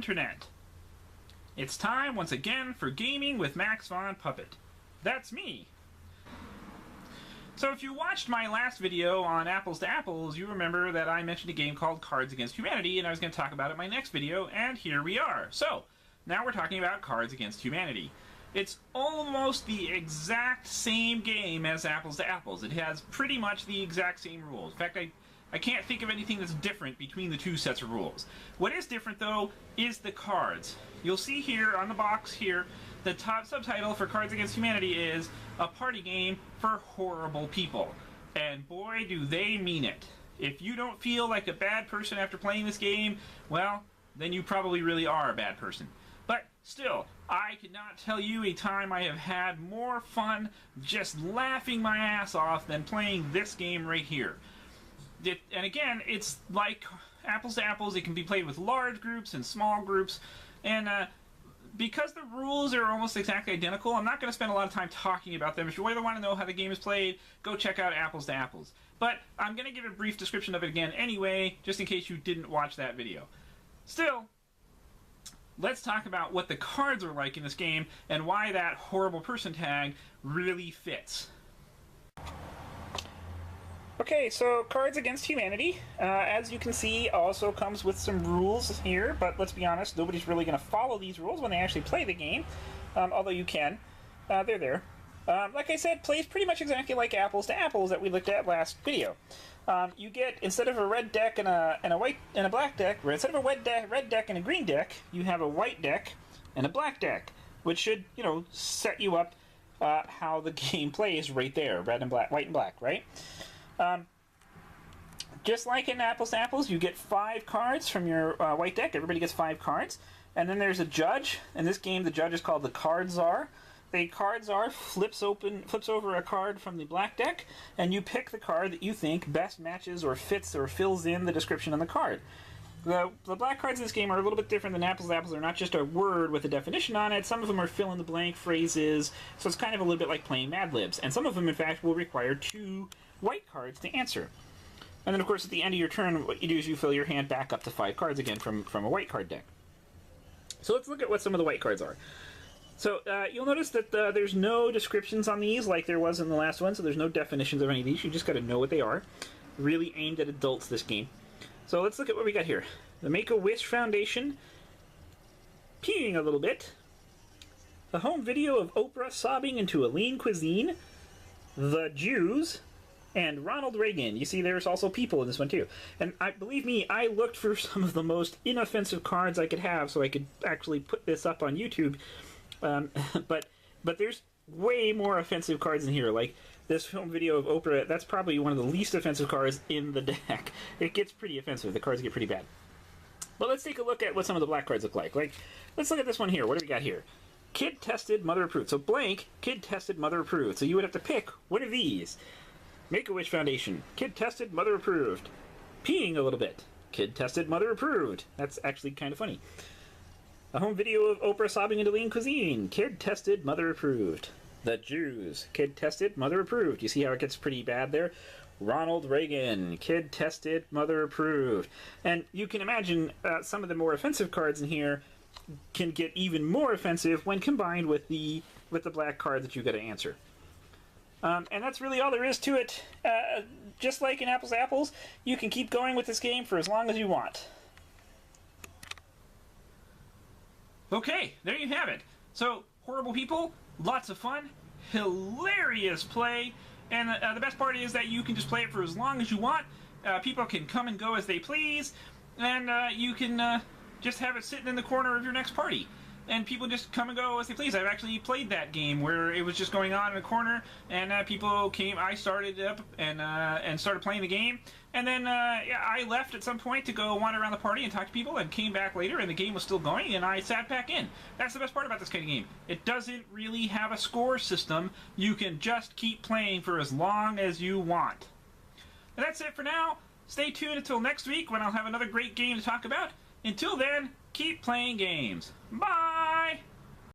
internet. It's time once again for Gaming with Max Von Puppet. That's me. So if you watched my last video on Apples to Apples, you remember that I mentioned a game called Cards Against Humanity, and I was going to talk about it in my next video, and here we are. So, now we're talking about Cards Against Humanity. It's almost the exact same game as Apples to Apples. It has pretty much the exact same rules. In fact, I can't think of anything that's different between the two sets of rules. What is different, though, is the cards. You'll see here on the box here, the top subtitle for Cards Against Humanity is a party game for horrible people. And boy, do they mean it. If you don't feel like a bad person after playing this game, well, then you probably really are a bad person. But still, I could not tell you a time I have had more fun just laughing my ass off than playing this game right here. And again, it's like Apples to Apples. It can be played with large groups and small groups. And because the rules are almost exactly identical, I'm not going to spend a lot of time talking about them. If you really want to know how the game is played, go check out Apples to Apples. But I'm going to give a brief description of it again anyway, just in case you didn't watch that video. Still, let's talk about what the cards are like in this game and why that horrible person tag really fits. Okay, so Cards Against Humanity, as you can see, also comes with some rules here, but let's be honest, nobody's really going to follow these rules when they actually play the game, although you can. They're there. Like I said, plays pretty much exactly like Apples to Apples that we looked at last video. You get, instead of a red deck and a black deck, or instead of a red deck and a green deck, you have a white deck and a black deck, which should, you know, set you up how the game plays right there, red and black, white and black, right? Just like in Apples to Apples, you get 5 cards from your white deck. Everybody gets 5 cards. And then there's a judge. In this game, the judge is called the Card Czar. The Card Czar flips over a card from the black deck, and you pick the card that you think best matches or fits or fills in the description on the card. The black cards in this game are a little bit different than Apples to Apples. They're not just a word with a definition on it. Some of them are fill-in-the-blank phrases, so it's kind of a little bit like playing Mad Libs. And some of them, in fact, will require 2 white cards to answer. And then, of course, at the end of your turn, what you do is you fill your hand back up to 5 cards again from a white card deck. So let's look at what some of the white cards are. So you'll notice that there's no descriptions on these like there was in the last one, so there's no definitions of any of these. You just got to know what they are. Really aimed at adults, this game. So let's look at what we got here. The Make-A-Wish Foundation, peeing a little bit. The home video of Oprah sobbing into a lean cuisine. The Jews. And Ronald Reagan. You see, there's also people in this one, too. And believe me, I looked for some of the most inoffensive cards I could have so I could actually put this up on YouTube. But there's way more offensive cards in here. Like, this film video of Oprah, that's probably one of the least offensive cards in the deck. It gets pretty offensive. The cards get pretty bad. But let's take a look at what some of the black cards look like. Let's look at this one here. What do we got here? Kid tested, mother approved. So blank, kid tested, mother approved. So you would have to pick one of these. Make-A-Wish Foundation. Kid tested, mother approved. Peeing a little bit. Kid tested, mother approved. That's actually kind of funny. A home video of Oprah sobbing into lean cuisine. Kid tested, mother approved. The Jews. Kid tested, mother approved. You see how it gets pretty bad there? Ronald Reagan. Kid tested, mother approved. And you can imagine some of the more offensive cards in here can get even more offensive when combined with the black card that you got to answer. And that's really all there is to it. Just like in Apples to Apples, you can keep going with this game for as long as you want. Okay, there you have it. So, horrible people, lots of fun, hilarious play, and the best part is that you can just play it for as long as you want. People can come and go as they please, and you can just have it sitting in the corner of your next party. And people just come and go as they please. I've actually played that game where it was just going on in a corner, and people came. I started up and started playing the game, and then yeah, I left at some point to go wander around the party and talk to people, and came back later, and the game was still going, and I sat back in. That's the best part about this kind of game. It doesn't really have a score system. You can just keep playing for as long as you want. And that's it for now. Stay tuned until next week when I'll have another great game to talk about. Until then, keep playing games. Bye!